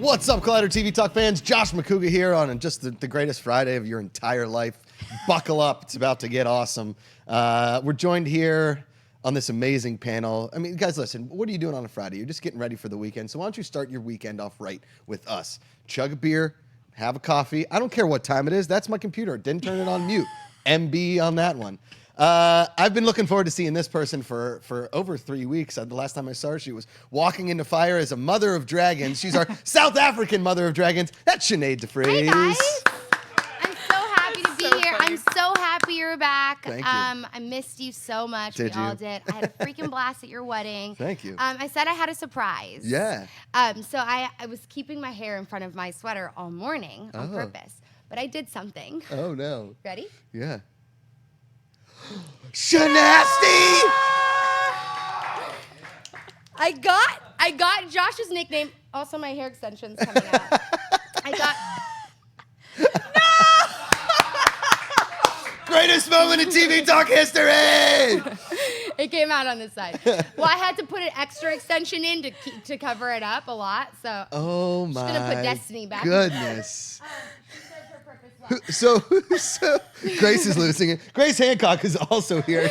What's up, Collider TV Talk fans? Josh Macuga here on just the greatest Friday of your entire life. Buckle up. It's about to get awesome. We're joined here on this amazing panel. I mean, guys, listen, what are you doing on a Friday? You're just getting ready for the weekend. So why don't you start your weekend off right with us? Chug a beer, have a coffee. I don't care what time it is. That's my computer. Didn't turn it on mute. MB on that one. I've been looking forward to seeing this person for over 3 weeks. The last time I saw her, she was walking into fire as a mother of dragons. She's our South African mother of dragons. That's Sinead Hey guys, I'm so happy to be here. I'm so happy you're back. Thank you. I missed you so much. Did we all you? did. I had a freaking blast at your wedding. Thank you. I said I had a surprise. Yeah. So I was keeping my hair in front of my sweater all morning on purpose, but I did something. Oh, no. Ready? Yeah. Shanasty! I got Josh's nickname. Also, my hair extensions coming out. Greatest moment in TV Talk history! It came out on this side. Well, I had to put an extra extension in to cover it up a lot. So Oh my just gonna put Destiny back. goodness. So Grace is losing it. Grace Hancock is also here.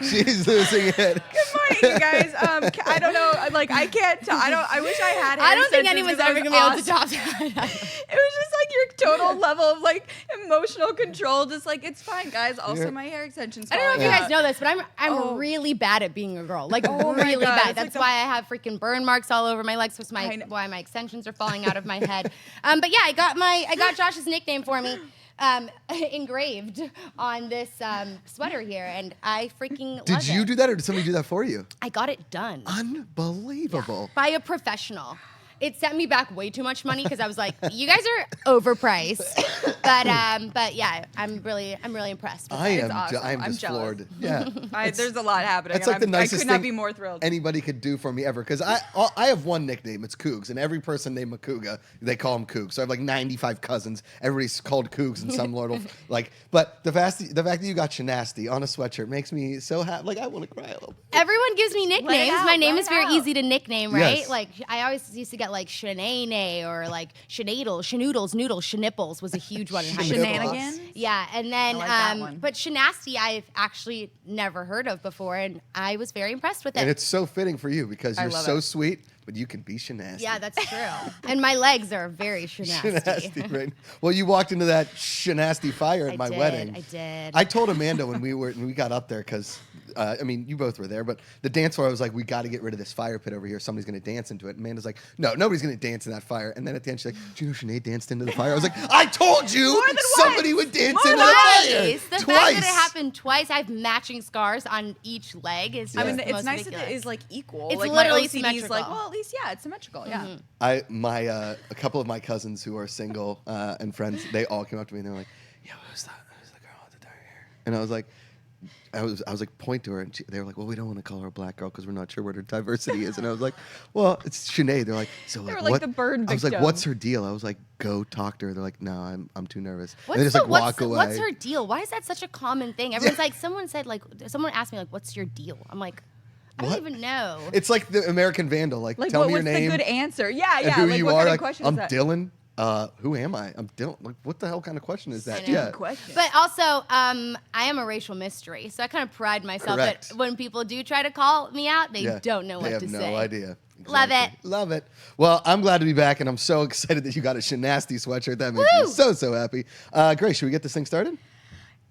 She's losing it. Good morning, you guys. I don't know. Like, I can't. I wish I had. I don't think extensions anyone's 'cause ever that gonna be able was to top awesome. that. It was just like your total level of like emotional control. Just like it's fine, guys. Also, Yeah. my hair extensions. I don't know if you falling guys out. know this, but I'm Oh. really bad at being a girl. Like Oh my really God, bad. it's That's like why I have freaking burn marks all over my legs. That's I know. why my extensions are falling out of my head. But yeah, I got Josh's nickname for me. Engraved on this sweater here, and I freaking love Did you it. do that, or did somebody do that for you? I got it done Unbelievable. by a professional. It sent me back way too much money because I was like, "You guys are overpriced." But yeah, I'm really impressed. With I it. am. It's awesome. I'm I'm just jealous. floored. Yeah. There's a lot happening. That's like the I nicest could not thing be more thrilled. anybody could do for me ever. Because I have one nickname. It's Cougs, and every person named Macuga, they call him Cougs. So I have like 95 cousins. Everybody's called Cougs, and some lord will like. But the fact that you got Shanasty on a sweatshirt makes me so happy. Like I want to cry a little bit. Everyone gives me nicknames. out, My name let is it very out. easy to nickname, right? Yes. Like I always used to get like Shanae or like Shanaidle, Shanoodles, Noodles, Shanipples was a huge one in high school. Shenanigans. Yeah, and then I like that one. but Shanasty I've actually never heard of before, and I was very impressed with it. And it's so fitting for you because I you're love so it. sweet, but you can be Shanasty. Yeah, that's true. And my legs are very Shanasty. Shanasty, right? Well, you walked into that Shanasty fire at my wedding. I did. I told Amanda when we got up there because, I mean, you both were there, but the dance floor, I was like, we got to get rid of this fire pit over here. Somebody's going to dance into it. And Amanda's like, no, nobody's going to dance in that fire. And then at the end, she's like, do you know Sinead danced into the fire? I was like, I told you More than somebody once. would dance More into than the fire. Twice. The fact that it happened twice, I have matching scars on each leg. Is I just mean, the it's most nice ridiculous. that it is like equal. It's like literally my OCD is symmetrical. like, well, at least it's symmetrical. Yeah. A couple of my cousins who are single and friends, they all came up to me and they were like, yo, who's the girl with the dark hair? And I was like, point to her, and they were like, well, we don't want to call her a black girl because we're not sure what her diversity is. And I was like, well, it's Sinead. They're like, so They like, were like what? the bird I was like, victim. what's her deal? I was like, go talk to her. They're like, no, I'm too nervous. What's and they just like walk away. What's her deal? Why is that such a common thing? Everyone's like, someone asked me like, what's your deal? I'm like, I don't What? even know. It's like the American Vandal. Like, tell me your what's name the good answer? Yeah, and yeah. who like, you what are. kind of Like, question I'm is that? Dylan. Who am I? I'm Dylan. Like, what the hell kind of question is that? I know. Yeah. Good question. But also, I am a racial mystery, so I kind of pride myself Correct. that when people do try to call me out, they Yeah. don't know what They to have no say. idea. Love Exactly. it. Love it. Well, I'm glad to be back, and I'm so excited that you got a Shanasty sweatshirt. That makes me Woo! so happy. Grace, should we get this thing started?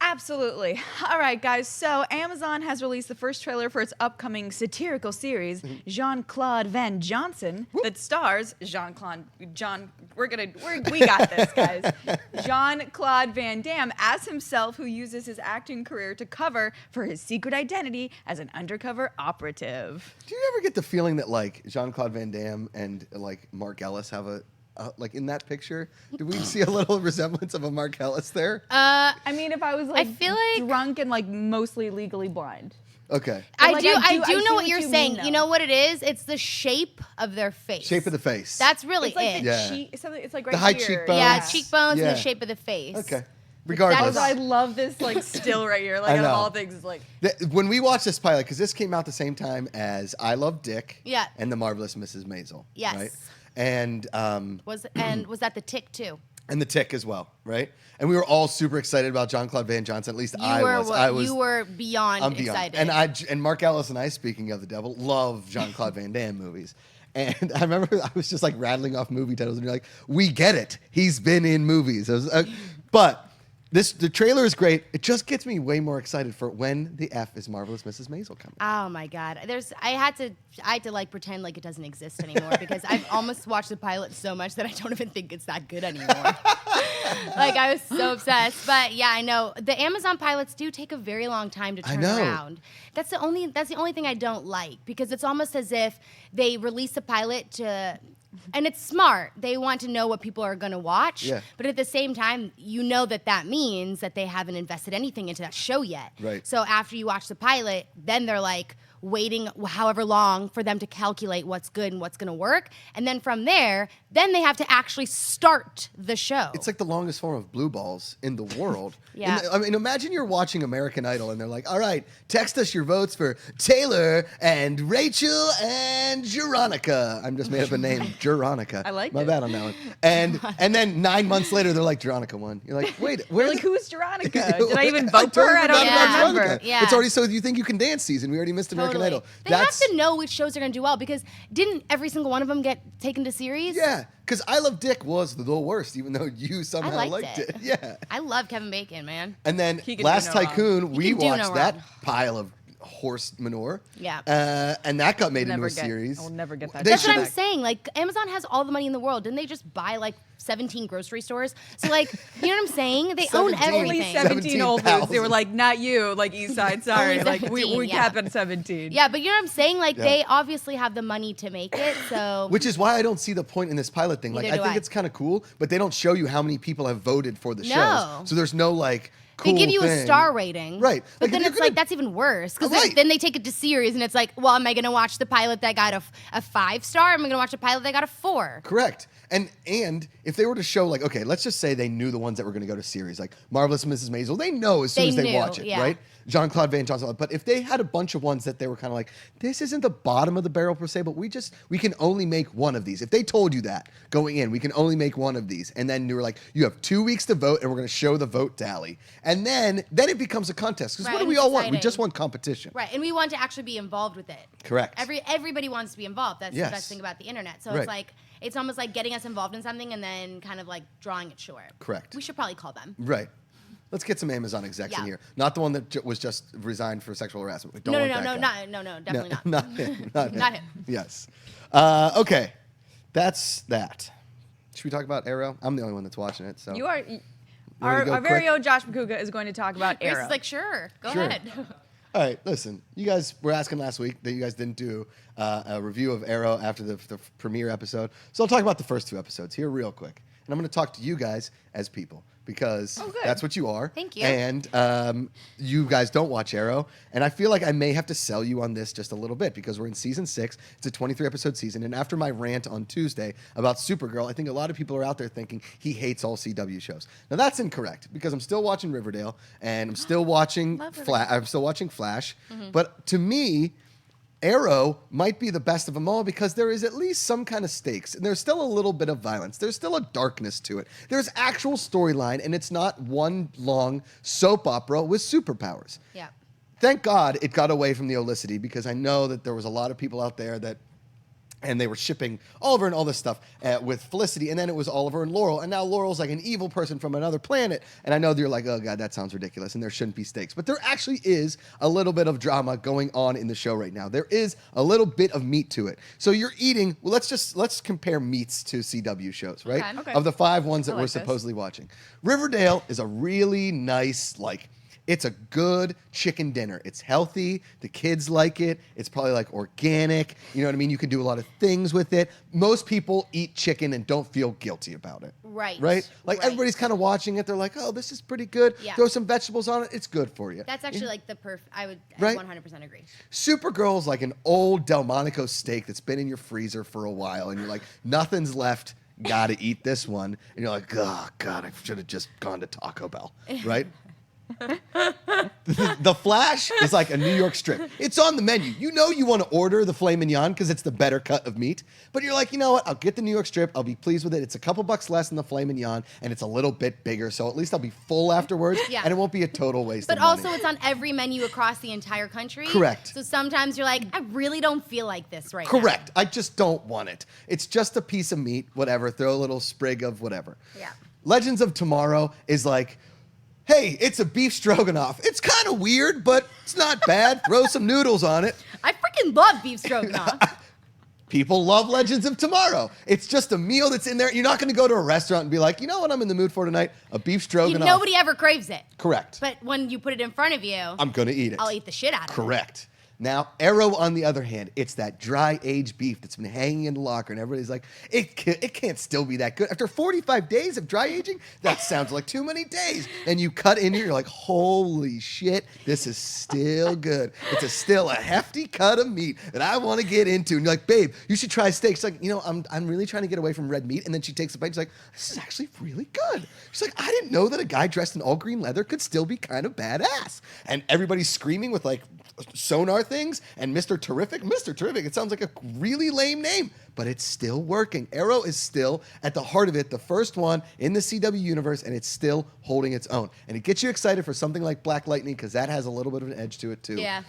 Absolutely. All right, guys. So Amazon has released the first trailer for its upcoming satirical series, Jean-Claude Van Johnson, that stars we got this, guys. Jean-Claude Van Damme as himself, who uses his acting career to cover for his secret identity as an undercover operative. Do you ever get the feeling that like Jean-Claude Van Damme and like Mark Ellis have a like in that picture? Do we see a little resemblance of a Mark Ellis there? I mean, if I was like, feel like- drunk and like mostly legally blind. Okay. I Like, do I know see what you're you saying. mean, though. You know what it is? It's the shape of their face. Shape of the face. That's really It's like it. the Yeah. cheek. It's like right The high here. cheekbones. Yeah, cheekbones Yeah. and the shape of the face. Okay. Regardless. Also, I love this like still right here. Like I out of know. all things, it's like When we watched this pilot, because this came out the same time as I Love Dick Yeah. and The Marvelous Mrs. Maisel. Yes. Right? and Was that The Tick too? and The Tick as well, right? And we were all super excited about Jean-Claude Van Johnson. At least I was. You were beyond I'm beyond. excited. And Mark Ellis and I, speaking of the devil, love Jean-Claude Van Damme movies. And I remember I was just like rattling off movie titles, and you're like, "We get it. He's been in movies." But the trailer is great. It just gets me way more excited for when the F is Marvelous Mrs. Maisel coming. Oh my God! I had to like pretend like it doesn't exist anymore because I've almost watched the pilot so much that I don't even think it's that good anymore. Like I was so obsessed. But yeah, I know the Amazon pilots do take a very long time to turn around. That's the only thing I don't like because it's almost as if they release a pilot to. And it's smart. They want to know what people are going to watch. Yeah. But at the same time, you know that means that they haven't invested anything into that show yet. Right. So after you watch the pilot, then they're like waiting however long for them to calculate what's good and what's going to work. And then from there, then they have to actually start the show. It's like the longest form of blue balls in the world. Yeah. I mean, imagine you're watching American Idol and they're like, all right, text us your votes for Taylor and Rachel and Jeronica. I'm just made up a name, Jeronica. I like My it. bad on that one. And then 9 months later, they're like, Jeronica won. You're like, wait, where Like, who's Jeronica? Did I even vote for her? I don't totally even forgot about remember. Jeronica. Yeah. It's already So You Think You Can Dance season. We already missed American Idol. They have to know which shows are going to do well because didn't every single one of them get taken to series? Yeah, because I Love Dick was the worst, even though you somehow I liked it. it. Yeah. I love Kevin Bacon, man. And then He can do Last no wrong. Tycoon, we can do no watched that wrong. pile of horse manure. Yeah. And that got made into Never a get- series. I will never get that They That's what should- I'm saying. Like, Amazon has all the money in the world. Didn't they just buy, like, 17 grocery stores? So, like, you know what I'm saying? They own 17. Only everything. 17 old foods. They were 17,000. like, not you, like East Side, sorry. Only Like, 17, we yeah. cap at 17. Yeah, but you know what I'm saying? Like, Yeah. they obviously have the money to make it, so... Which is why I don't see the point in this pilot thing. Like, Neither I do think I. it's kind of cool, but they don't show you how many people have voted for the No. shows. So there's no, like, They cool give you a thing. star rating. Right. But Like, then if it's you're like, gonna- that's even worse. Because Right. then they take it to series, and it's like, well, am I going to watch the pilot that got a 5-star? Am I going to watch a pilot that got a 4? Correct. And if they were to show, like, okay, let's just say they knew the ones that were going to go to series, like Marvelous Mrs. Maisel, they know as soon They as they knew, watch it, yeah. right? Jean-Claude Van Johnson. But if they had a bunch of ones that they were kind of like, this isn't the bottom of the barrel per se, but we can only make one of these. If they told you that going in, we can only make one of these. And then you were like, you have 2 weeks to vote and we're going to show the vote tally. And then it becomes a contest. Because Right, what do and we it's all want? We exciting. just want competition. Right, and we want to actually be involved with it. Correct. Everybody wants to be involved. That's Yes. the best thing about the internet. So Right. it's like, it's almost like getting us involved in something and then kind of like drawing it short. Correct. We should probably call them. Right. Let's get some Amazon execs in Yeah. here. Not the one that was just resigned for sexual harassment. We don't No, want no, that no, guy. no, definitely not. Not him. Not him. Not him. Yes. Okay. That's that. Should we talk about Arrow? I'm the only one that's watching it. So You are. wanna Our go very quick? own Josh Macuga is going to talk about Grace Arrow. is like, sure, go Sure. ahead. All right, listen. You guys were asking last week that you guys didn't do a review of Arrow after the premiere episode. So I'll talk about the first 2 episodes here real quick. And I'm going to talk to you guys as people because Oh, good. that's what you are. Thank you. And you guys don't watch Arrow. And I feel like I may have to sell you on this just a little bit because we're in season 6. It's a 23-episode season. And after my rant on Tuesday about Supergirl, I think a lot of people are out there thinking he hates all CW shows. Now, that's incorrect because I'm still watching Riverdale and I'm still watching Love Riverdale. I'm still watching Flash. But to me, Arrow might be the best of them all because there is at least some kind of stakes. And there's still a little bit of violence. There's still a darkness to it. There's actual storyline, and it's not one long soap opera with superpowers. Yeah. Thank God it got away from the Olicity because I know that there was a lot of people out there that and they were shipping Oliver and all this stuff with Felicity, and then it was Oliver and Laurel, and now Laurel's like an evil person from another planet, and I know that you're like, oh God, that sounds ridiculous, and there shouldn't be stakes, but there actually is a little bit of drama going on in the show right now. There is a little bit of meat to it. So you're eating, well, let's compare meats to CW shows, right? Okay. Okay. Of the 5 ones that I we're like this. supposedly watching. Riverdale is a really nice, it's a good chicken dinner. It's healthy. The kids like it. It's probably like organic. You know what I mean? You can do a lot of things with it. Most people eat chicken and don't feel guilty about it. Right. Right? Like Right. everybody's kind of watching it. They're like, oh, this is pretty good. Yeah. Throw some vegetables on it. It's good for you. That's actually like the I would Right? 100% agree. Supergirl's like an old Delmonico steak that's been in your freezer for a while. And you're like, nothing's left. Gotta eat this one. And you're like, oh, God, I should have just gone to Taco Bell. Right? The Flash is like a New York strip. It's on the menu. You know you want to order the filet mignon because it's the better cut of meat. But you're like, you know what? I'll get the New York strip. I'll be pleased with it. It's a couple bucks less than the filet mignon, and it's a little bit bigger. So at least I'll be full afterwards, Yeah. and it won't be a total waste But of money. also, it's on every menu across the entire country. Correct. So sometimes you're like, I really don't feel like this right Correct. I just don't want it. It's just a piece of meat, whatever. Throw a little sprig of whatever. Yeah. Legends of Tomorrow is like, hey, it's a beef stroganoff. It's kind of weird, but it's not bad. Throw some noodles on it. now. I freaking love beef stroganoff. People love Legends of Tomorrow. It's just a meal that's in there. You're not going to go to a restaurant and be like, you know what I'm in the mood for tonight? A beef stroganoff. Nobody ever craves it. Correct. But when you put it in front of you, I'm going to eat it. I'll eat the shit out of it. Correct. Now, Arrow, on the other hand, it's that dry-aged beef that's been hanging in the locker, and everybody's like, it can't still be that good. After 45 days of dry aging, that sounds like too many days. And you cut in here, you're like, holy shit, this is still good. It's still a hefty cut of meat that I want to get into. And you're like, babe, you should try steak. She's like, you know, I'm really trying to get away from red meat. And then she takes a bite, she's like, this is actually really good. She's like, I didn't know that a guy dressed in all green leather could still be kind of badass. And everybody's screaming with like sonar things and Mr. Terrific. Mr. Terrific, it sounds like a really lame name, but it's still working. Arrow is still at the heart of it, the first one in the CW universe, and it's still holding its own. And it gets you excited for something like Black Lightning because that has a little bit of an edge to it too. Yeah.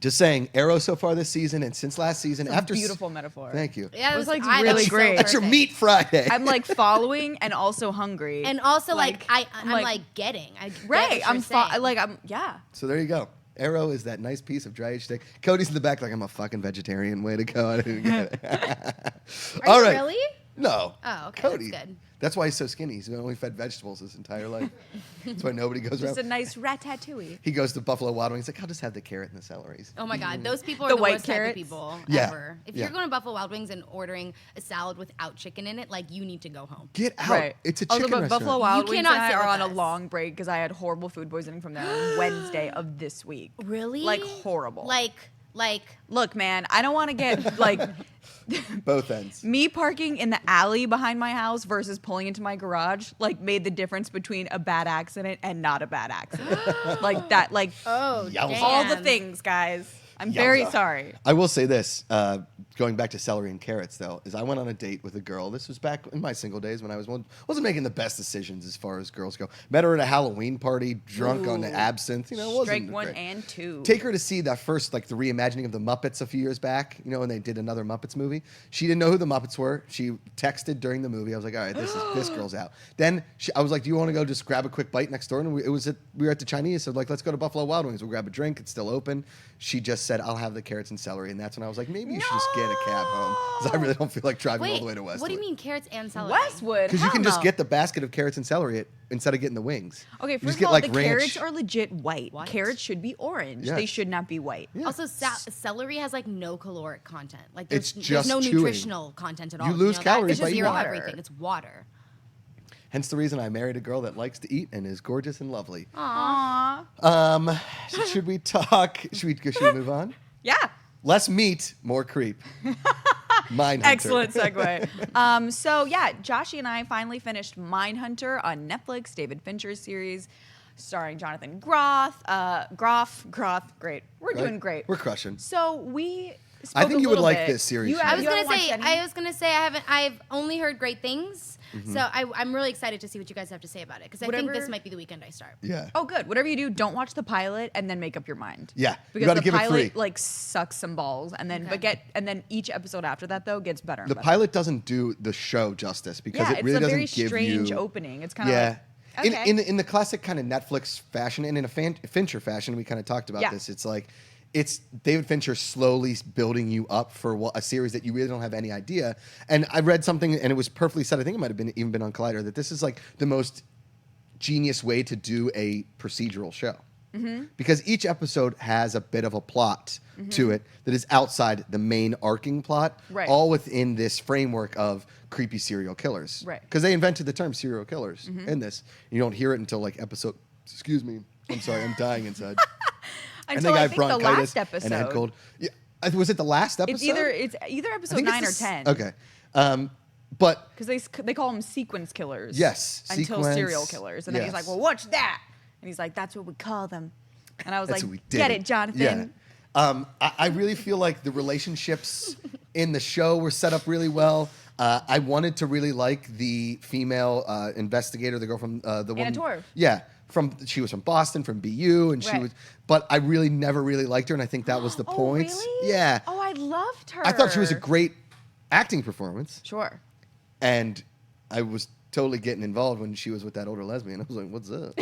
Just saying, Arrow so far this season and since last season, It's a beautiful metaphor. Thank you. Yeah, It was, like, that really so great. That's your perfect. Meat Friday. I'm like following and also hungry. And also, like, I'm like- like getting. I get right. what you're saying. I'm yeah. So there you go. Arrow is that nice piece of dry aged steak. Cody's in the back like, I'm a fucking vegetarian. Way to go. I didn't get it. Are All you right. really? No. Oh, okay, Cody. that's good. That's why he's so skinny. He's been only fed vegetables his entire life. That's why nobody goes Just a around. nice ratatouille. He goes to Buffalo Wild Wings. He's like, I'll just have the carrot and the celery. Oh my God, those people are The the, white worst type of carrots? people Yeah, ever. If yeah. you're going to Buffalo Wild Wings and ordering a salad without chicken in it, like you need to go home. Get out. Right. It's a Also, chicken but restaurant. Buffalo Wild You Wings cannot and I sit are with on a us. long break because I had horrible food poisoning from there on Wednesday of this week. Really? Like horrible. Like, Look, man, I don't want to get like Both ends. me parking in the alley behind my house versus pulling into my garage. Like made the difference between a bad accident and not a bad accident. like that. Like oh, Yowza. damn. all the things, guys. I'm very Yowza. sorry. I will say this, going back to celery and carrots, though, is I went on a date with a girl. This was back in my single days when I wasn't making the best decisions as far as girls go. Met her at a Halloween party, drunk on Ooh. absinthe. You know, it wasn't Strike one great. and two. Take her to see that first, like the reimagining of the Muppets a few years back, you know, when they did another Muppets movie. She didn't know who the Muppets were. She texted during the movie. I was like, all right, this girl's out. Then I was like, do you want to go just grab a quick bite next door? And we were at the Chinese, so like, let's go to Buffalo Wild Wings. We'll grab a drink. It's still open. She just said, I'll have the carrots and celery. And that's when I was like, maybe you should just get a cab home. Because I really don't feel like driving all Wait, the way to Westwood. what do you mean carrots and celery? Westwood. Because you can Hell just no. get the basket of carrots and celery instead of getting the wings. Okay, You first just of get all, like the ranch. carrots are legit white. What? Carrots should be orange. Yes. They should not be white. Yeah. Also, celery has like no caloric content. Like It's there's just no chewing. nutritional content at all. You lose know that? calories It's by just eating zero water. everything. It's water. Hence the reason I married a girl that likes to eat and is gorgeous and lovely. Aww. Should we talk? Should we move on? Yeah. Less meat, more creep. Mindhunter. Excellent segue. So yeah, Joshy and I finally finished Mindhunter on Netflix, David Fincher's series, starring Jonathan Groff. Great. We're Right? doing great. We're crushing. So we. I Spoke think a you would little like bit. this series, You, Sinead. I was you haven't gonna watched any? say I've only heard great things, so I'm really excited to see what you guys have to say about it because I think Whatever- this might be the weekend I start. Yeah. Oh, good. Whatever you do, don't watch the pilot and then make up your mind. Yeah. You Because gotta the give it pilot 3. like sucks some balls, and then Okay. and then each episode after that though gets better. And The better. pilot doesn't do the show justice because Yeah, it really it's a doesn't very give strange you. opening. It's kind of Yeah. like, okay. In the classic kind of Netflix fashion and in a Fincher fashion, we kind of talked about Yeah. this. It's like it's David Fincher slowly building you up for a series that you really don't have any idea. And I read something and it was perfectly said. I think it might have even been on Collider that this is like the most genius way to do a procedural show. Because each episode has a bit of a plot to it that is outside the main arcing plot, Right. all within this framework of creepy serial killers. Right. Because they invented the term serial killers in this. You don't hear it until like episode. Excuse me. I'm sorry. I'm dying inside. Until I think the bronchitis last and had episode. cold. Yeah, was it the last episode? It's either I episode think it's 9 the or s- 10. Okay. But Because they call them sequence killers. Yes, Until sequence, serial killers, and then he's yes. like, "Well, what's that?" And he's like, that's what we call them. And I was That's like, what we did get it, Jonathan. Yeah. I really feel like the relationships in the show were set up really well. I wanted to really like the female investigator, the girl from the Anna one. Torv. Yeah, she was from Boston, from BU, and she Right. was. But I really never really liked her, and I think that was the Oh, point. really? Yeah. Oh, I loved her. I thought she was a great acting performance, Sure. and I was totally getting involved when she was with that older lesbian. I was like, "What's up?"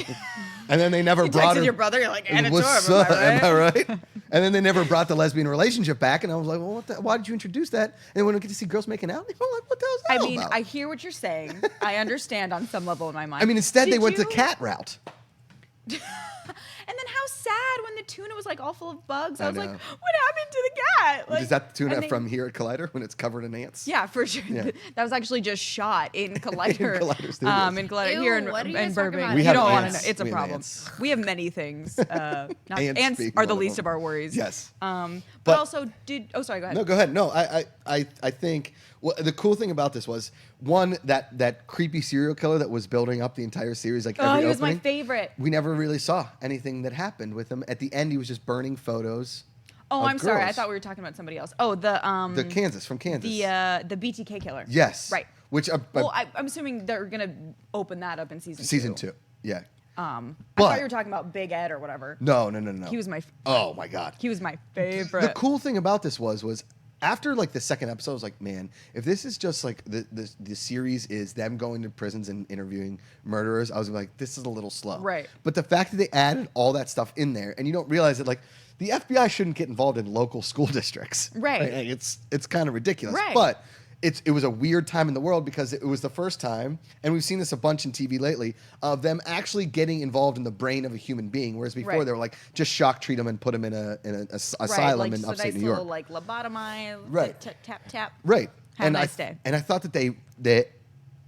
And then they never You brought texted her. your brother, you're like, Anna What's Torv, up? am I right? And then they never brought the lesbian relationship back, and I was like, "Well, why did you introduce that?" And when we get to see girls making out, I'm like, "What the hell is that I all mean, about?" I hear what you're saying. I understand on some level in my mind. I mean, instead they Did went the you- cat route. And then how sad when the tuna was like all full of bugs. I was like, know. what happened to the cat? Like, Is that the tuna and they- from here at Collider when it's covered in ants? Yeah, for sure. Yeah. That was actually just shot in Collider. Collider Studios. In Collider Ew, here what are you in guys talking Burbank. about? We You have don't want to know. ants. It's a We have problem. ants. We have many things. Not, Ants ants being are the one of least them. of our worries. Yes. But But- also, oh, sorry, go ahead. No, go ahead. No, I think the cool thing about this was one that creepy serial killer that was building up the entire series, like Oh, every he was my opening. favorite. We never really saw anything that happened with him. At the end, he was just burning photos. Oh, of I'm sorry. I girls. thought we were talking about somebody else. Oh, the From Kansas. the BTK killer. Yes. Right. Which Well, I'm assuming they're gonna open that up in season 2. Yeah. I But- thought you were talking about Big Ed or whatever. No. He was my. Oh my God. He was my favorite. The cool thing about this was after like the second episode, I was like, man, if this is just like the series is them going to prisons and interviewing murderers, I was like, this is a little slow. Right. But the fact that they added all that stuff in there, and you don't realize that like the FBI shouldn't get involved in local school districts. Right. Like, it's kind of ridiculous. Right. But it was a weird time in the world because it was the first time, and we've seen this a bunch in TV lately, of them actually getting involved in the brain of a human being. Whereas before Right. they were like, just shock treat them and put them in an right, asylum like, in just a upstate nice New York. little, like lobotomize. Right. Tap tap tap. Right. Have a and nice day. And I thought that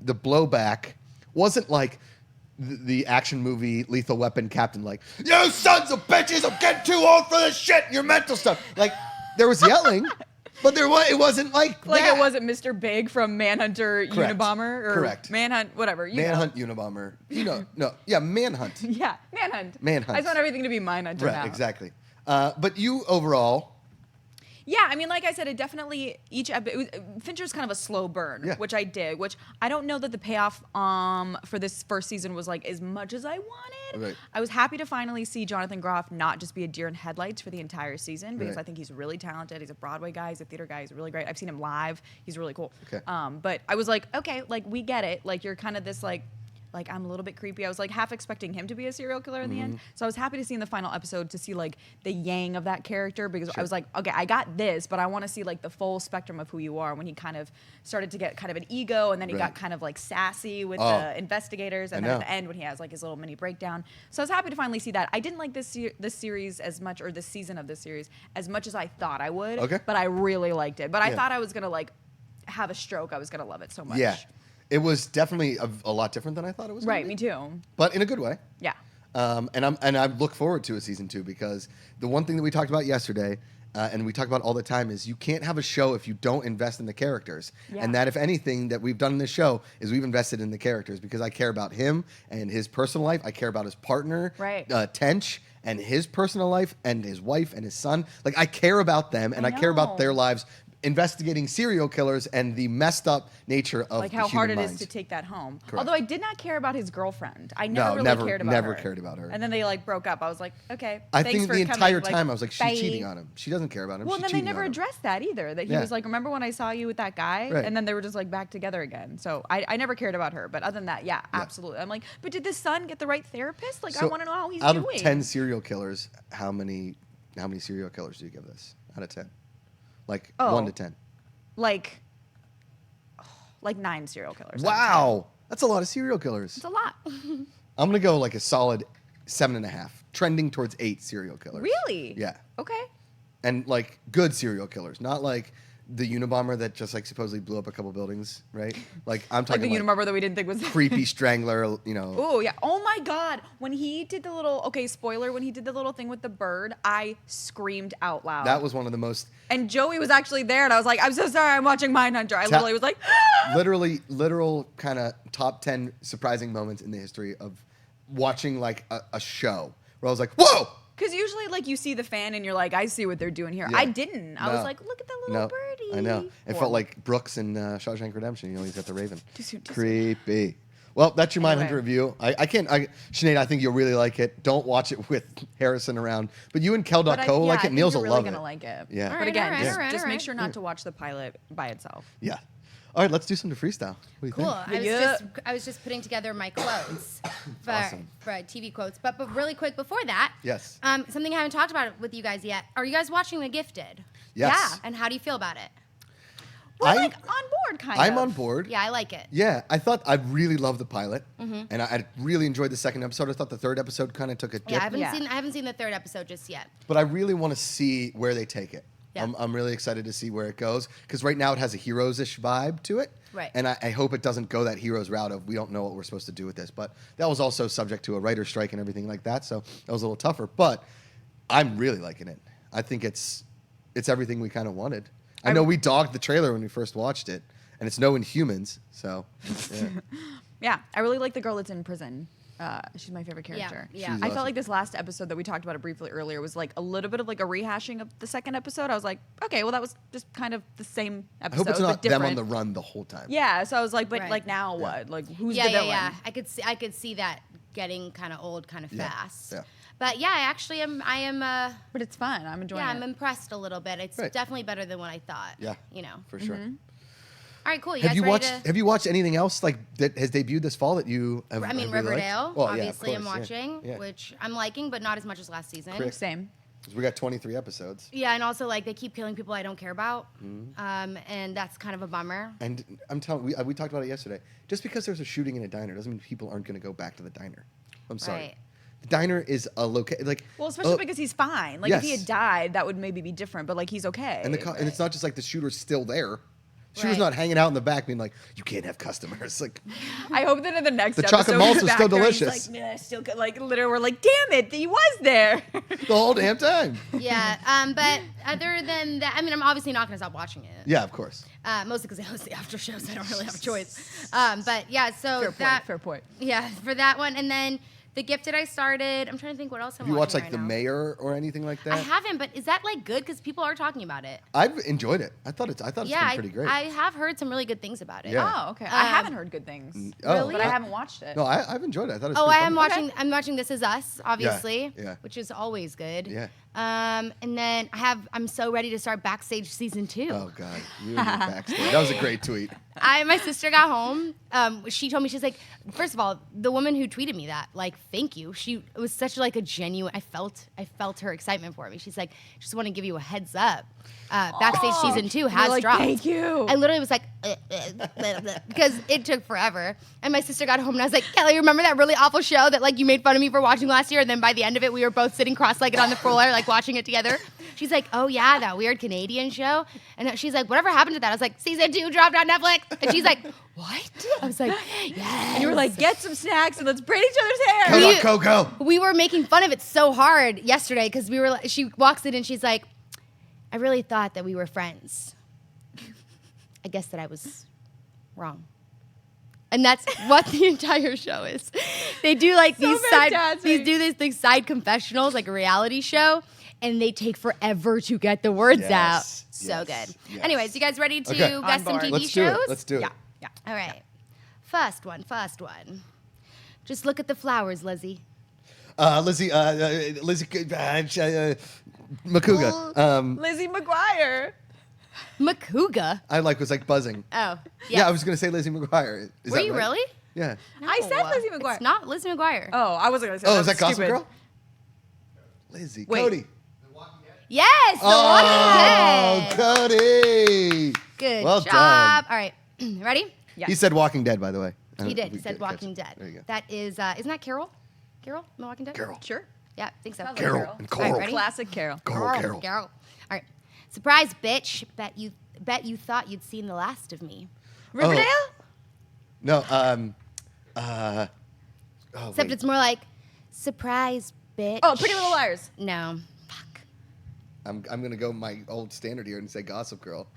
the blowback wasn't like the action movie Lethal Weapon Captain, like, you sons of bitches, I'm getting too old for this shit, your mental stuff. Like, there was yelling, but it wasn't like that. It wasn't Mr. Big from Manhunter Correct. Unabomber or Correct. Manhunt, whatever. You know. Manhunt Unabomber. Manhunt. Yeah, Manhunt. Manhunt. I just want everything to be Mindhunter Right, now. exactly. But you overall, Yeah, I mean, like I said, it definitely Fincher's kind of a slow burn, Yeah. which I did. Which I don't know that the payoff for this first season was like as much as I wanted. Right. I was happy to finally see Jonathan Groff not just be a deer in headlights for the entire season because Right. I think he's really talented. He's a Broadway guy. He's a theater guy. He's really great. I've seen him live. He's really cool. Okay. But I was like, okay, like we get it. Like you're kind of this like I'm a little bit creepy. I was like half expecting him to be a serial killer in the end. So I was happy to see in the final episode to see like the yang of that character because I was like, okay, I got this, but I want to see like the full spectrum of who you are when he kind of started to get kind of an ego and then he Right. got kind of like sassy with Oh. the investigators and I then at know. the end when he has like his little mini breakdown. So I was happy to finally see that. I didn't like this series as much or this season of this series as much as I thought I would, Okay. but I really liked it. But I Yeah. thought I was going to like have a stroke. I was going to love it so much. yeah, it was definitely a lot different than I thought it was. gonna Right, be. me too. But in a good way. Yeah. And I look forward to a season 2 because the one thing that we talked about yesterday, and we talk about all the time, is you can't have a show if you don't invest in the characters. Yeah. And that, if anything, that we've done in this show is we've invested in the characters because I care about him and his personal life. I care about his partner, Right. Tench, and his personal life, and his wife and his son. Like, I care about them, and I care about know. their lives. Investigating serial killers and the messed up nature of Like the how hard human it is mind. to take that home. Correct. Although I did not care about his girlfriend. I No, never really never- cared about never her. cared about her. And then they like broke up. I was like, okay. I thanks think for the coming. entire Like, time I was like, she's bye. cheating on him. She doesn't care about him. Well, She's then they cheating never on him. addressed that either. That he Yeah. was like, remember when I saw you with that guy? Right. And then they were just like back together again. So I never cared about her. But other than that, yeah, absolutely. I'm like, but did the son get the right therapist? Like, I So, want to know how he's out doing. of 10 serial killers, how many serial killers do you give this out of 10? Like 1 to 10. Like 9 serial killers. Wow, that's a lot of serial killers. It's a lot. I'm gonna go like a solid 7.5, trending towards 8 serial killers. Really? Yeah, Okay. and like good serial killers, not like the Unabomber that just like supposedly blew up a couple buildings, right? Like I'm Like talking the Unabomber that we didn't think was creepy strangler, you know. Oh yeah! Oh my God! When he did the little spoiler, when he did the little thing with the bird, I screamed out loud. That was one of the most and Joey was actually there, and I was like, "I'm so sorry, I'm watching Mindhunter." I literally was like, literal kind of top 10 surprising moments in the history of watching like a show where I was like, whoa. Because usually, like, you see the fan and you're like, I see what they're doing here. Yeah. I didn't. I was No. like, look at that little No, birdie. I know. It felt Horrible. like Brooks in Shawshank Redemption. You know, he's got the Raven. Too soon. Creepy. Well, that's your Anyway. Mindhunter review. Sinead, I think you'll really like it. Don't watch it with Harrison around. But you and But Kel like I it. think Niels you're will really love gonna it. like it. Yeah. All But right, again, all right, just, all right, just all make right. sure not to watch the pilot by itself. Yeah. All right, let's do some to freestyle. What do you Cool. think? I was just putting together my quotes for, Awesome. for TV quotes. But really quick before that, Yes. something I haven't talked about with you guys yet. Are you guys watching The Gifted? Yes. Yeah. And how do you feel about it? We're I'm- like on board, kind of. I'm on board. Yeah, I like it. Yeah, I thought I really loved the pilot, Mm-hmm. and I really enjoyed the second episode. I thought the third episode kind of took a dip, Yeah, I Yeah. haven't seen the third episode just yet. but I really want to see where they take it. Yeah. I'm really excited to see where it goes because right now it has a Heroes-ish vibe to it, Right. and I hope it doesn't go that Heroes route of we don't know what we're supposed to do with this. But that was also subject to a writer's strike and everything like that, so that was a little tougher. But I'm really liking it. I think it's everything we kind of wanted. I know we dogged the trailer when we first watched it, and it's no Inhumans, so yeah. Yeah, I really like the girl that's in prison. She's my favorite character. yeah. She's I awesome. felt like this last episode that we talked about it briefly earlier was like a little bit of like a rehashing of the second episode. I was like, okay, well that was just kind of the same I episode, hope it's but not them different. on the run the whole time. Yeah, so I was like, but Right. like now what? Like who's Yeah, the villain? yeah. I could see that getting kind of old, kind of Yeah, fast. yeah. But yeah, I actually am. But it's fun. I'm enjoying Yeah, it. I'm impressed a little bit. It's Right. definitely better than what I thought. Yeah, You know. for sure. All right, cool. You Have guys you ready watched? to? Have you watched anything else like that has debuted this fall that you have? I mean, have really liked? Riverdale, Well, yeah, of obviously, I'm course, yeah, watching, yeah. which I'm liking, but not as much as last season. Correct. Same. 'Cause we got 23 episodes, Yeah, and also like they keep killing people I don't care about, Mm-hmm. and that's kind of a bummer. and I'm telling we talked about it yesterday. Just because there's a shooting in a diner doesn't mean people aren't going to go back to the diner. I'm sorry. Right. The diner is a location like Well, especially because he's fine. Like if he yes. had died, that would maybe be different. But like he's okay. and and it's not just like the shooter's still there. Shooter's Right. not hanging out in the back being like, you can't have customers. Like, I hope that in the next The episode, chocolate malts he's was back still there and he's delicious. Like, nah, still good. Like literally, we're like, damn it, he was there. the whole damn time. Yeah, but other than that, I mean, I'm obviously not going to stop watching it. Yeah, of course. Mostly because I host the after show, so I don't really have a choice. But yeah, so Fair point. Yeah, for that one, and then The Gifted I started. I'm trying to think what else I'm Have you watched watching like The right now. Mayor or anything like that? I haven't, but is that like good? Because people are talking about it. I've enjoyed it. I thought it's been Yeah, pretty great. I have heard some really good things about it. Yeah. Oh, okay. I haven't heard good things. Oh, But I haven't watched it. No, I've enjoyed it. I thought it was Oh, pretty I am funny. watching. I'm watching This Is Us, obviously, yeah. which is always good. Yeah. And then I'm so ready to start Backstage season 2. Oh God, you and your backstage. That was a great tweet. My sister got home. She told me, she's like, first of all, the woman who tweeted me that, like, thank you. It was such like a genuine. I felt her excitement for me. She's like, just want to give you a heads up. Backstage season 2 has You're like, dropped. thank you. I literally was like, because it took forever. And my sister got home and I was like, Kelly, remember that really awful show that like you made fun of me for watching last year? And then by the end of it, we were both sitting cross-legged on the floor, like watching it together. She's like, oh yeah, that weird Canadian show. And she's like, whatever happened to that? I was like, season 2 dropped on Netflix. And she's like, what? I was like, yes. And you were like, get some snacks and let's braid each other's hair. Come on, Coco. We were making fun of it so hard yesterday because we were like, she walks in and she's like, I really thought that we were friends. I guess that I was wrong. And that's what the entire show is. They do like So these side confessionals, like a reality show, and they take forever to get the words Yes, out. So yes, good. yes. Anyways, you guys ready to Okay. guess some On board. TV Let's do shows? it. Let's do it. Yeah. Yeah. All right. First one. Just look at the flowers, Lizzie. Lizzie, Macuga. Lizzie McGuire. Macuga. I was like buzzing. Oh, Yeah, I was gonna say Lizzie McGuire. Is Were that you right? really? Yeah. I said No, Lizzie McGuire. It's not Lizzie McGuire. Oh, I wasn't gonna say. Oh, that. is that That's Gossip stupid. Girl? Lizzie. Wait. Cody. Yes, The Walking Dead. Cody. Good Well job. done. All right, ready? Yeah. He said Walking Dead, by the way. He did. He We said good catch. Walking Dead. There you go. That is, isn't that Carol? Carol, in The Walking Dead? Carol. Sure. Yeah, I think so. Sounds like Carol Carol. and All right, Coral. ready? Classic Carol. Carol. All right. Surprise, bitch. Bet you thought you'd seen the last of me. Riverdale. No. Except it's more like, surprise, bitch. Oh, Pretty Little Liars. No. Fuck. I'm gonna go my old standard here and say Gossip Girl.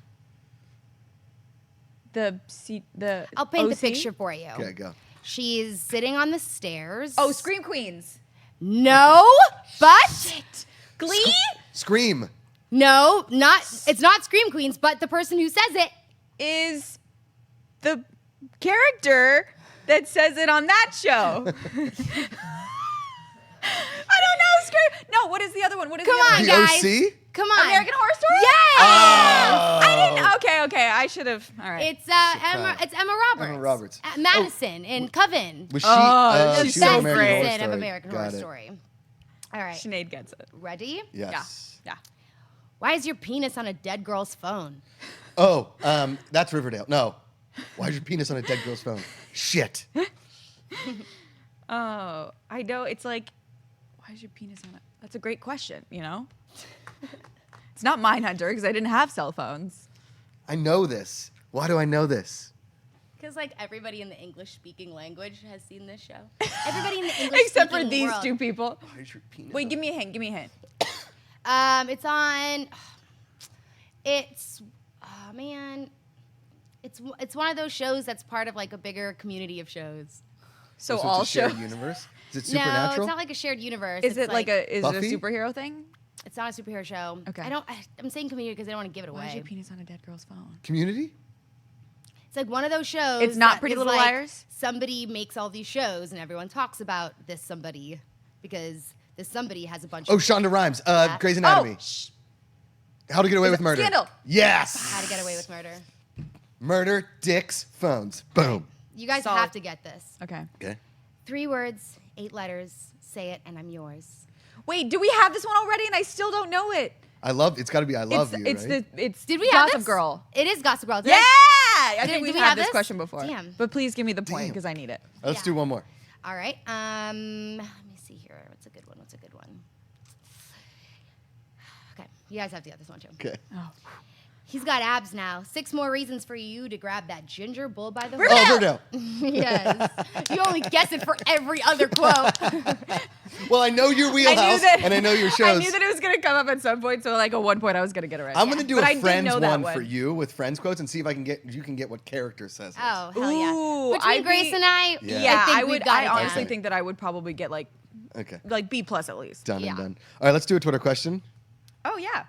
The I'll paint the OC? picture for you. Okay, go. She's sitting on the stairs. Oh, Scream Queens. No, but Glee? Scream. no, not. It's not Scream Queens, but the person who says it. Is the character that says it on that show. I don't know. Scream. No, what is the other one? What is Come the other on, The one? guys. OC? Come on. American Horror Story? Yes. I didn't. Okay. I should have. All right. It's Emma Roberts. Emma Roberts. Madison in Coven. Was she? Oh, The she's best in American Horror season Story. of American Horror Got it. Story. All right. Sinead gets it. Ready? Yes. Yeah. Why is your penis on a dead girl's phone? Oh, that's Riverdale. No. Why is your penis on a dead girl's phone? Shit. Oh, I know. It's like, why is your penis on it? That's a great question, you know? It's not Mindhunter because I didn't have cell phones. I know this. Why do I know this? Because like everybody in the English-speaking language has seen this show. Everybody in the English Except for these two people. Why is your penis Wait, on- give me a hint. Give me a hint. It's on. It's oh man, it's one of those shows that's part of like a bigger community of shows. So it's all a shared shows. universe? Is it No, supernatural? it's not like a shared universe. Is It's it like a Buffy? superhero thing? It's not a superhero show. Okay. I'm saying community because I don't want to give it Why is away. your penis on a dead girl's phone? Community? It's like one of those shows. It's not that Pretty is Little like Liars? Somebody makes all these shows and everyone talks about this somebody because this somebody has a bunch Oh, of Shonda Rhimes. Yeah. Grey's Anatomy. Oh, shh. How to Get Away with Murder. Scandal. Yes. How to Get Away with Murder. Murder, dicks, phones. Boom. You guys Solid. have to get this. Okay. Okay. 3 words, 8 letters. Say it and I'm yours. Wait, do we have this one already and I still don't know it? It's got to be I Love You, it's right? it's Did we have Gossip this? Girl. It is Gossip Girl. Did Yeah, I- I Did- think did we've we had have this this? question before. Damn. But please give me the point Damn. because I need it. Let's do one more. All right. Let me see here. What's a good one? Okay. You guys have to get this one too. Okay. Oh. He's got abs now. 6 more reasons for you to grab that ginger bull by the Riverdale. Oh, horn. Riverdale. Yes. You only guess it for every other quote. Well, I know your wheelhouse, and I know your shows. I knew that it was gonna come up at some point, so like at one point I was gonna get it right. I'm gonna do But I a did Friends know that one for you with Friends quotes and see if you can get what character says it. Oh, hell yeah. Ooh, Between I'd Grace be- and I, Yeah. I think I we've would. got I it honestly down. think that I would probably get like Okay. B+ at least. Done Yeah. and done. All right, let's do a Twitter question. Oh yeah.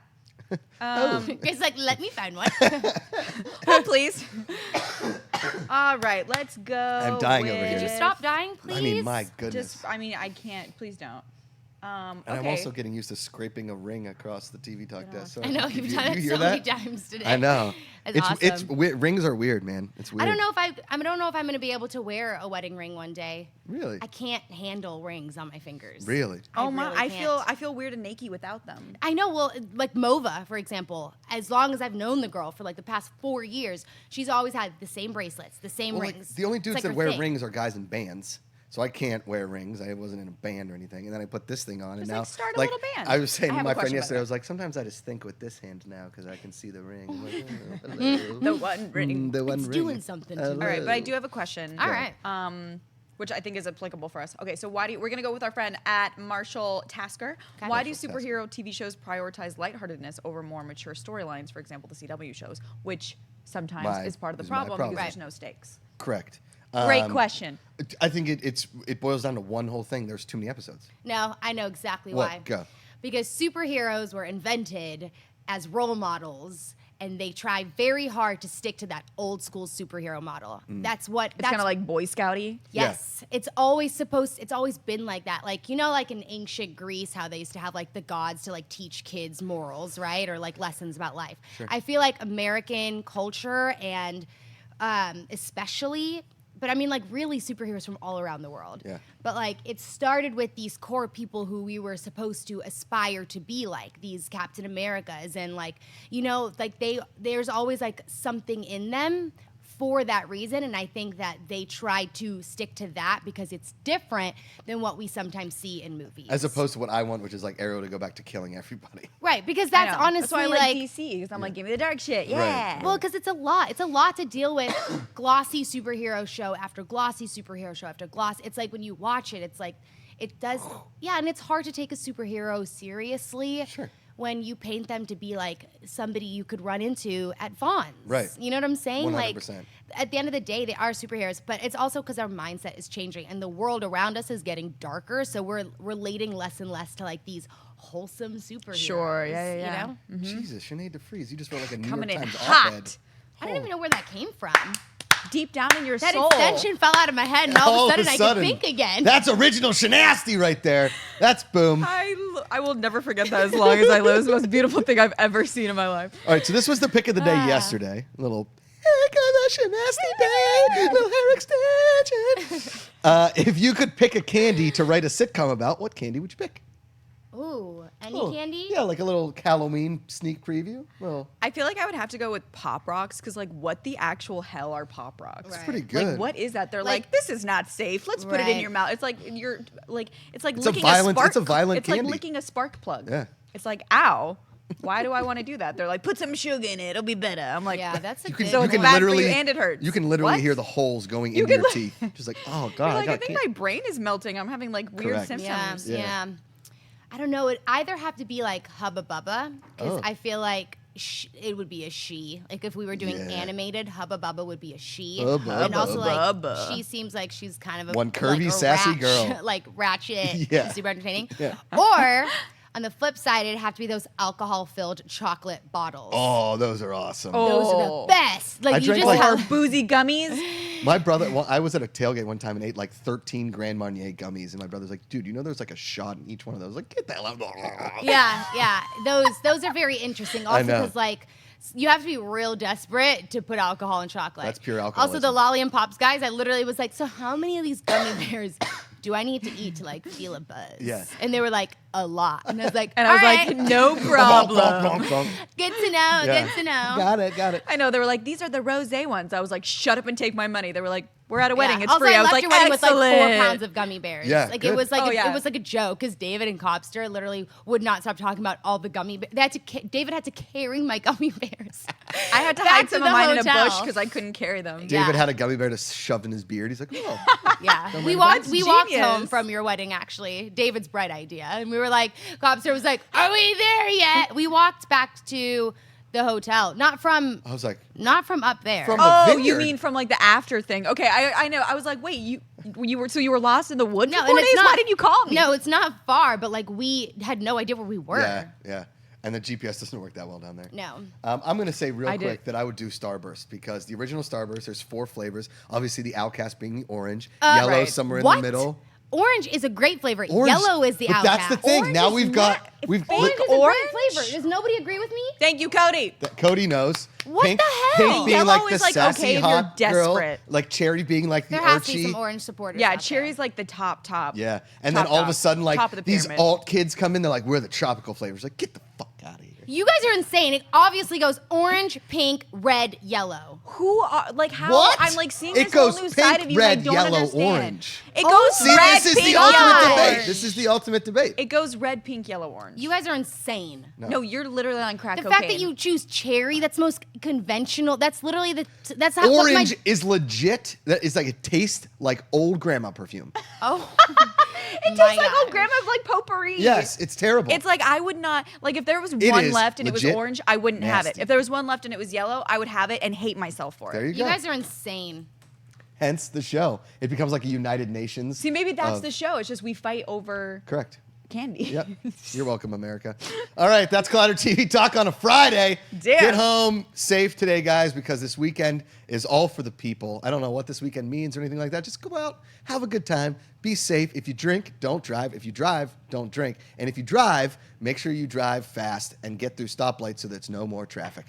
Grace's like, let me find one. Oh please. All right, let's go. I'm dying over here. Could you stop dying, please? I mean, my goodness. Just, I mean, I can't. Please don't. And okay. I'm also getting used to scraping a ring across the TV talk desk. So I know, did you've you, done did it you so hear many that? times today. I know. That's It's awesome. rings are weird, man. It's weird. I don't know if I don't know if I'm going to be able to wear a wedding ring one day. Really? I can't handle rings on my fingers. Really? Oh my! really I can't. feel weird and naked without them. I know. Well, like Mova, for example. As long as I've known the girl for like the past 4 years, she's always had the same bracelets, the same Well, like, rings. the only It's dudes like that her wear thing. rings are guys in bands. So I can't wear rings. I wasn't in a band or anything. And then I put this thing on, and Just, now like, start a little band. I was saying I to have a my friend question, by yesterday, the I way. was like, sometimes I just think with this hand now because I can see the ring. I'm like, oh, hello. The one ring. The one It's ring. doing something to me. All right, but I do have a question. All right. Which I think is applicable for us. Okay, so we're gonna go with our friend at Marshall Tasker. Okay. Why do Marshall superhero TV shows prioritize lightheartedness over more mature storylines? For example, the CW shows, which sometimes is part of the is my problem problem. because Right. there's no stakes. Correct. Great question. I think it boils down to one whole thing. There's too many episodes. No, I know exactly What? why. Go. Because superheroes were invented as role models, and they try very hard to stick to that old school superhero model. That's what. It's kind of like Boy Scouty. Yes, it's always been like that. Like, you know, like in ancient Greece, how they used to have like the gods to like teach kids morals, right? Or like lessons about life. I feel like American culture and especially, but I mean like really superheroes from all around the world. Yeah. But like it started with these core people who we were supposed to aspire to be like, these Captain Americas, and like, you know, like there's always like something in them for that reason, and I think that they try to stick to that because it's different than what we sometimes see in movies. As opposed to what I want, which is like Arrow to go back to killing everybody. right, because I that's know. honestly That's why I like DC because I'm like, give me the dark shit. Yeah. Right. well, because it's a lot. It's a lot to deal with. Glossy superhero show after glossy superhero show after glossy. It's like when you watch it, it's like it does. Yeah, and it's hard to take a superhero seriously. Sure. when you paint them to be like somebody you could run into at Vaughn's. Right. You know what I'm saying? 100%. Like at the end of the day, they are superheroes, but it's also because our mindset is changing and the world around us is getting darker. So we're relating less and less to like these wholesome superheroes. Sure, yeah. You know? Jesus, Sinead Vries, you just felt like a New Coming York in Times hot. op-ed. I don't even know where that came from. Deep down in your That soul. extension fell out of my head, and all of a sudden I could think again. That's original Shenasty right there. That's boom. I will never forget that as long as I live. It's the most beautiful thing I've ever seen in my life. All right, so this was the pick of the day yesterday. A little pick of the Shenasty day, little hair extension. If you could pick a candy to write a sitcom about, what candy would you pick? Ooh, any Oh, candy? Yeah, like a little Halloween sneak preview. Well, I feel like I would have to go with Pop Rocks because, like, what the actual hell are Pop Rocks? it's Right. pretty good. Like, what is that? They're Like- like, this is not safe. Let's put it in Right. your mouth. It's like you're like, it's like It's a licking violent- a spark. it's a violent It's candy. like licking a spark plug. Yeah. It's like, ow. Why do I want to do that? They're like, put some sugar in it. It'll be better. I'm like, Yeah, that's a You can, good So you it's can bad for literally you and it hurts. You can literally What? hear the holes going You into can your li- teeth. Just like, oh You're god, like, I I got think my brain is melting. I'm having like weird Correct. symptoms. Yeah, Yeah. yeah. I don't know. It either have to be like Hubba Bubba because Oh. I feel like it would be a she. Like if we were doing Yeah. animated, Hubba Bubba would be a she. Hubba And also like Bubba. she seems like she's kind of a One curvy, like a sassy girl. like ratchet, Yeah. super entertaining. Yeah. Or on the flip side, it'd have to be those alcohol-filled chocolate bottles. Oh, those are awesome. Those are Oh. the best. Like I you drank, just like- Or have, boozy gummies. My brother, well, I was at a tailgate one time and ate like 13 Grand Marnier gummies, and my brother's like, "Dude, you know there's like a shot in each one of those." Like, get the hell out! yeah. Those are very interesting. I Also, know. because like you have to be real desperate to put alcohol in chocolate. That's pure Also, alcoholism. the Lolly and Pops guys, I literally was like, so how many of these gummy bears do I need to eat to like feel a buzz? Yeah. And they were like, a lot. And I was like, And I was "All like, right, no problem. good to know, Yeah. good to know. Got it. I know. They were like, these are the rosé ones. I was like, shut up and take my money. They were like, we're at a Yeah. wedding. It's also, free. I was left like, your wedding with like 4 excellent. pounds of gummy bears. Yeah, like good. it was like Oh, yeah. it was like a joke because David and Cobster literally would not stop talking about all the gummy bears. David had to carry my gummy bears. I had to Back hide to some the of mine in a hotel. bush because I couldn't carry them. Yeah. David had a gummy bear to shove in his beard. He's like, "Oh, Yeah, we That's walked genius. home from your wedding. Actually, David's bright idea, and we were like, Cobster was like, "Are we there yet?" We walked back to the hotel, not from I was like, up there. From- Oh, vineyard. you mean from like the after thing? Okay, I know. I was like, wait, you were lost in the woods no, for 4 days? Why didn't you call me? No, it's not far, but like we had no idea where we were. yeah." And the GPS doesn't work that well down there. No. I'm going to say real I quick did. that I would do Starburst because the original Starburst, there's 4 flavors. Obviously, the Outcast being the orange, yellow Right. somewhere What? in the middle. Orange is a great flavor. Orange, Yellow is the but outcast. that's the thing. Orange Now is we've got not- we've Orange is a Orange? great flavor. Does nobody agree with me? Thank you, Cody. that Cody knows. What Pink, the hell? Pink being Yellow like the is, like, sassy okay if you're hot girl, desperate. like Cherry being like There the has to be Archie. some orange supporters. Yeah, out cherry's there. like the top. Yeah, and then Top all of a dog. sudden, like Top of the these pyramid. alt kids come in, they're like, "We're the tropical flavors." Like, get the fuck out of here. You guys are insane. It obviously goes orange, pink, red, yellow. Who are like how What? I'm like seeing It this whole goes new pink, side of you red, I don't yellow, understand. orange. It goes See, red, this is pink, the yellow, ultimate orange. debate. This is the ultimate debate. It goes red, pink, yellow, orange. You guys are insane. No, you're literally on crack The cocaine. fact that you choose cherry, that's most conventional. That's literally that's how what Orange my, is legit. That is like it tastes like old grandma perfume. oh. it tastes my like old gosh. grandma's like potpourri. Yes, it's terrible. It's like I would not like if there was It one is left and it was legit orange, I wouldn't have it. nasty. If there was one left and it was yellow, I would have it and hate myself for there it. you You go. guys are insane. Hence the show. It becomes like a United Nations. See, maybe that's of- the show. It's just we fight over Correct. candy. Yep. You're welcome, America. All right, that's Collider TV Talk on a Friday. Damn. Get home safe today, guys, because this weekend is all for the people. I don't know what this weekend means or anything like that. Just go out, have a good time, be safe. If you drink, don't drive. If you drive, don't drink. And if you drive, make sure you drive fast and get through stoplights so there's no more traffic.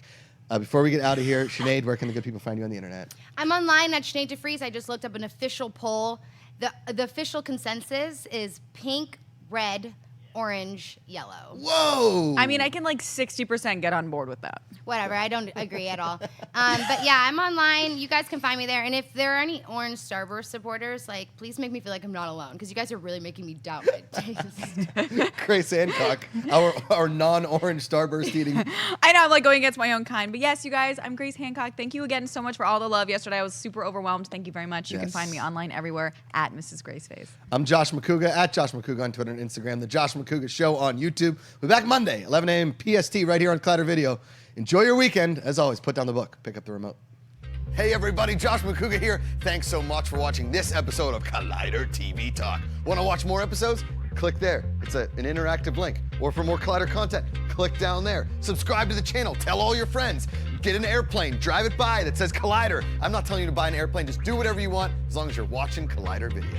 Before we get out of here, Sinead, where can the good people find you on the internet? I'm online at Sinead Vries. I just looked up an official poll. The official consensus is pink, red, orange, yellow. Whoa! I mean, I can like 60% get on board with that. Whatever, I don't agree at all. But yeah, I'm online. You guys can find me there. And if there are any Orange Starburst supporters, like, please make me feel like I'm not alone, because you guys are really making me doubt my taste. Grace Hancock, our non-orange Starburst eating. I know I'm like going against my own kind, but yes, you guys, I'm Grace Hancock. Thank you again so much for all the love yesterday. I was super overwhelmed. Thank you very much. You can Yes. find me online everywhere at Mrs. Graceface. I'm Josh Macuga at Josh Macuga on Twitter and Instagram. The Josh Macuga Show on YouTube. We'll be back Monday, 11 a.m. PST, right here on Collider Video. Enjoy your weekend. As always, put down the book, pick up the remote. Hey everybody, Josh Macuga here. Thanks so much for watching this episode of Collider TV Talk. Want to watch more episodes? Click there. It's an interactive link. Or for more Collider content, click down there. Subscribe to the channel. Tell all your friends. Get an airplane. Drive it by that says Collider. I'm not telling you to buy an airplane. Just do whatever you want as long as you're watching Collider Video.